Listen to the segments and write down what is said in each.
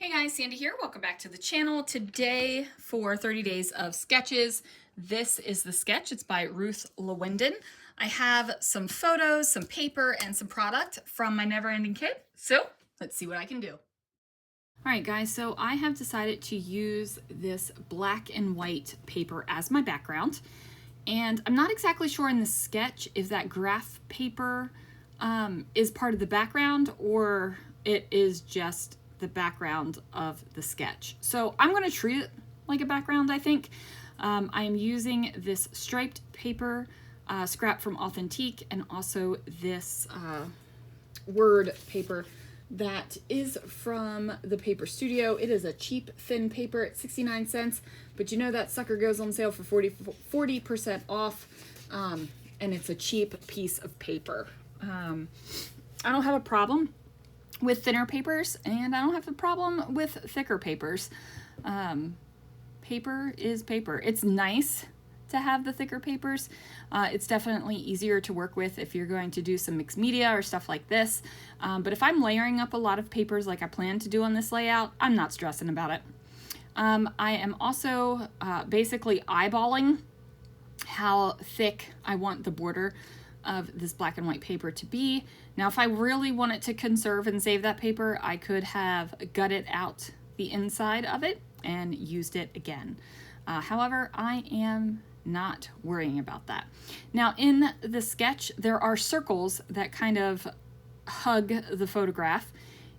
Hey guys, Sandy here. Welcome back to the channel. Today for 30 Days of Sketches, this is the sketch. It's by Ruth Lewandin. I have some photos, some paper, and some product from my never-ending kit. So let's see what I can do. All right, guys, so I have decided to use this black and white paper as my background. And I'm not exactly sure in the sketch if that graph paper is part of the background or it is just the background of the sketch. So I'm going to treat it like a background, I think. I am using this striped paper scrap from Authentique and also this word paper that is from the Paper Studio. It is a cheap thin paper at 69 cents, but you know that sucker goes on sale for 40% off, and it's a cheap piece of paper. I don't have a problem with thinner papers, and I don't have a problem with thicker papers. Paper is paper. It's nice to have the thicker papers. It's definitely easier to work with if you're going to do some mixed media or stuff like this. But if I'm layering up a lot of papers like I plan to do on this layout, I'm not stressing about it. I am also basically eyeballing how thick I want the border of this black and white paper to be. Now, if I really wanted to conserve and save that paper, I could have gutted out the inside of it and used it again. However, I am not worrying about that. Now, in the sketch, there are circles that kind of hug the photograph,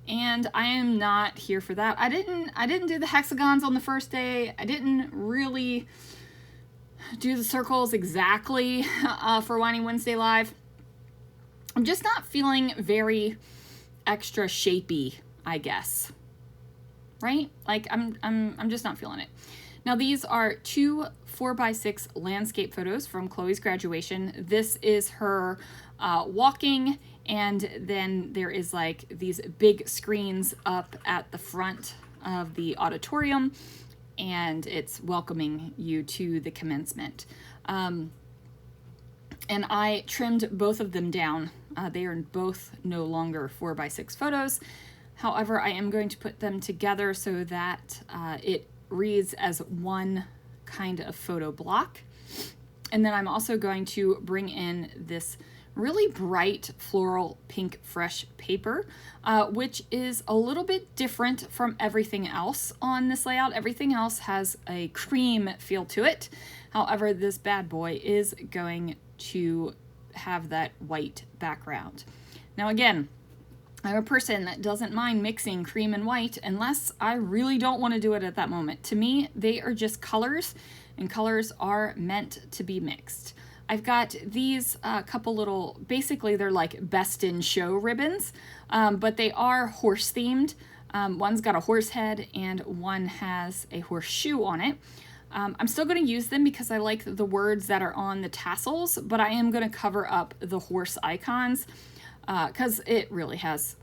and I am not here for that. I didn't do the hexagons on the first day. I didn't really do the circles exactly for Whining Wednesday Live. I'm just not feeling very extra shapey, I guess. Right? Like I'm just not feeling it. Now these are two 4x6 landscape photos from Chloe's graduation. This is her walking, and then there is like these big screens up at the front of the auditorium, and it's welcoming you to the commencement. And I trimmed both of them down. They are both no longer 4x6 photos. However, I am going to put them together so that it reads as one kind of photo block. And then I'm also going to bring in this really bright floral pink fresh paper, which is a little bit different from everything else on this layout. Everything else has a cream feel to it. However, this bad boy is going to have that white background. Now again, I'm a person that doesn't mind mixing cream and white unless I really don't want to do it at that moment. To me, they are just colors, and colors are meant to be mixed. I've got these couple little, basically they're like best in show ribbons, but they are horse themed. One's got a horse head and one has a horseshoe on it. I'm still going to use them because I like the words that are on the tassels, but I am going to cover up the horse icons because it really has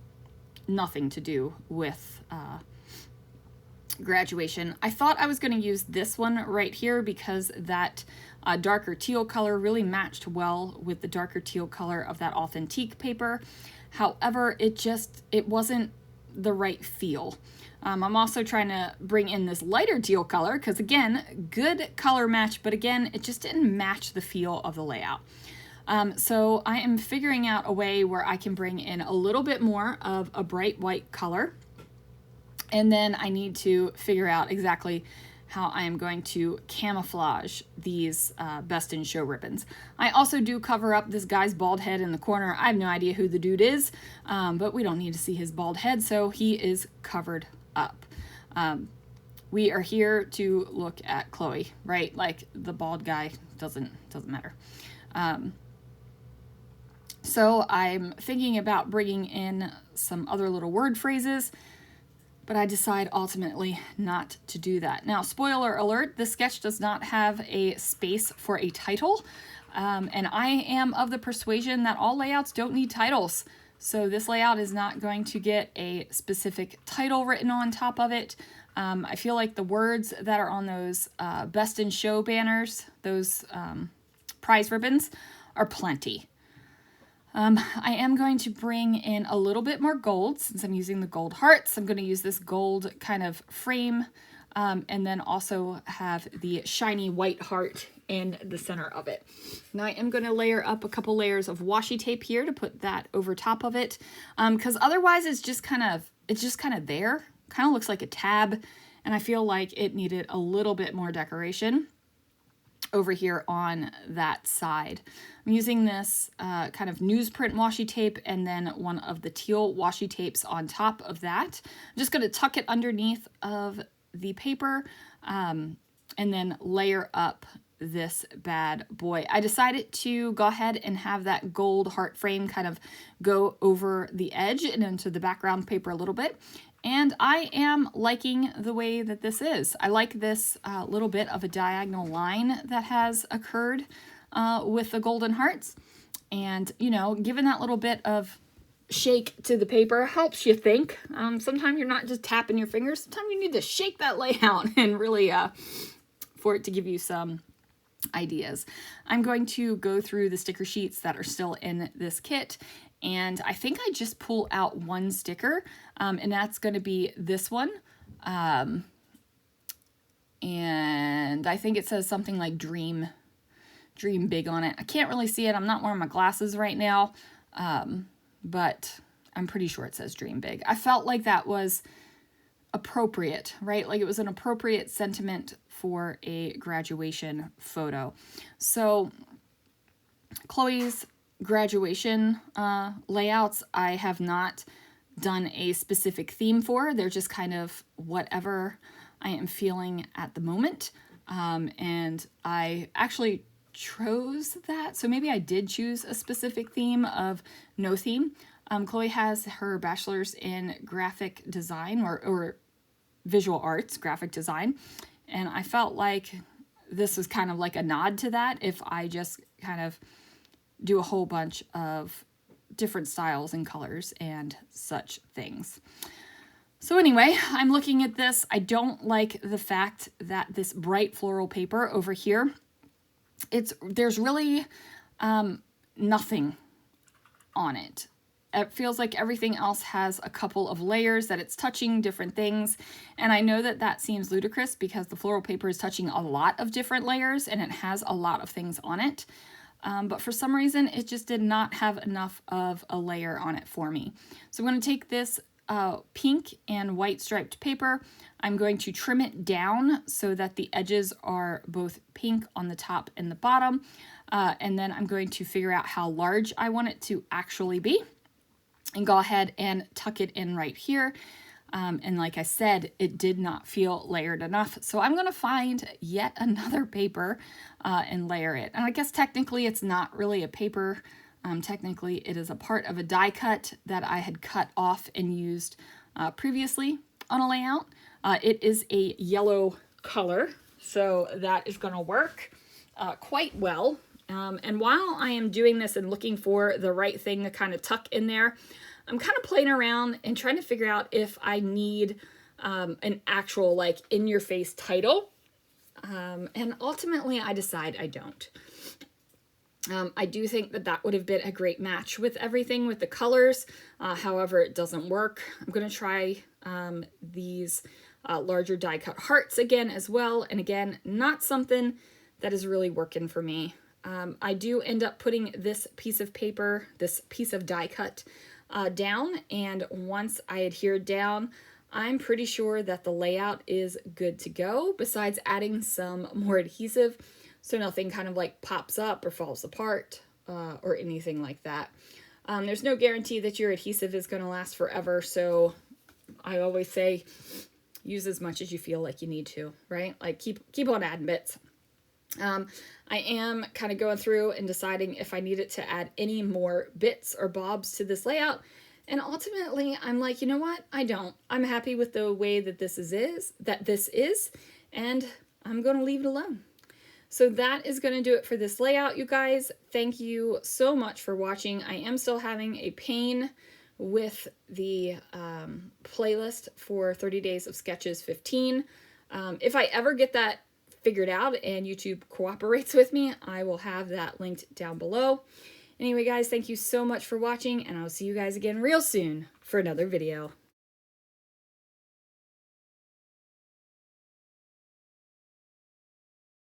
nothing to do with graduation. I thought I was going to use this one right here because that darker teal color really matched well with the darker teal color of that Authentique paper. However, it wasn't the right feel. I'm also trying to bring in this lighter teal color because, again, good color match, but again, it just didn't match the feel of the layout. So I am figuring out a way where I can bring in a little bit more of a bright white color, and then I need to figure out exactly how I am going to camouflage these best in show ribbons. I also do cover up this guy's bald head in the corner. I have no idea who the dude is, but we don't need to see his bald head, so he is covered up. We are here to look at Chloe, right? Like the bald guy doesn't matter. So I'm thinking about bringing in some other little word phrases, but I decide ultimately not to do that. Now, spoiler alert, this sketch does not have a space for a title, and I am of the persuasion that all layouts don't need titles. So this layout is not going to get a specific title written on top of it. I feel like the words that are on those best in show banners, those prize ribbons, are plenty. I am going to bring in a little bit more gold since I'm using the gold hearts. I'm going to use this gold kind of frame, and then also have the shiny white heart in the center of it. Now I am going to layer up a couple layers of washi tape here to put that over top of it, because otherwise it's just kind of there. Kind of looks like a tab, and I feel like it needed a little bit more decoration over here on that side. I'm using this kind of newsprint washi tape and then one of the teal washi tapes on top of that. I'm just going to tuck it underneath of the paper and then layer up this bad boy. I decided to go ahead and have that gold heart frame kind of go over the edge and into the background paper a little bit. And I am liking the way that this is. I like this little bit of a diagonal line that has occurred with the golden hearts. And, you know, giving that little bit of shake to the paper helps you think. Sometimes you're not just tapping your fingers. Sometimes you need to shake that layout and really for it to give you some ideas. I'm going to go through the sticker sheets that are still in this kit, and I think I just pull out one sticker, and that's going to be this one. And I think it says something like dream big on it. I can't really see it. I'm not wearing my glasses right now, but I'm pretty sure it says dream big. I felt like that was appropriate, right? Like it was an appropriate sentiment for a graduation photo. So Chloe's graduation layouts, I have not done a specific theme for. They're just kind of whatever I am feeling at the moment. And I actually chose that. So maybe I did choose a specific theme of no theme. Chloe has her bachelor's in graphic design or visual arts, graphic design. And I felt like this was kind of like a nod to that if I just kind of do a whole bunch of different styles and colors and such things. So anyway, I'm looking at this. I don't like the fact that this bright floral paper over here, there's really nothing on it. It feels like everything else has a couple of layers, that it's touching different things. And I know that that seems ludicrous because the floral paper is touching a lot of different layers and it has a lot of things on it. But for some reason, it just did not have enough of a layer on it for me. So I'm going to take this pink and white striped paper. I'm going to trim it down so that the edges are both pink on the top and the bottom. And then I'm going to figure out how large I want it to actually be, and go ahead and tuck it in right here. And like I said, it did not feel layered enough. So I'm going to find yet another paper and layer it. And I guess technically it's not really a paper. Technically it is a part of a die cut that I had cut off and used previously on a layout. It is a yellow color, so that is going to work quite well. And while I am doing this and looking for the right thing to kind of tuck in there, I'm kind of playing around and trying to figure out if I need an actual like in-your-face title. And ultimately I decide I don't. I do think that that would have been a great match with everything with the colors. However, it doesn't work. I'm going to try these larger die cut hearts again as well. And again, not something that is really working for me. I do end up putting this piece of paper, this piece of die cut down, and once I adhere down, I'm pretty sure that the layout is good to go, besides adding some more adhesive so nothing kind of like pops up or falls apart or anything like that. There's no guarantee that your adhesive is going to last forever, so I always say use as much as you feel like you need to, right? Like keep on adding bits. I am kind of going through and deciding if I needed to add any more bits or bobs to this layout. And ultimately, I'm like, you know what? I don't. I'm happy with the way that this is, and I'm going to leave it alone. So that is going to do it for this layout, you guys. Thank you so much for watching. I am still having a pain with the playlist for 30 Days of Sketches 15. If I ever get that figured out and YouTube cooperates with me, I will have that linked down below. Anyway, guys, thank you so much for watching, and I'll see you guys again real soon for another video.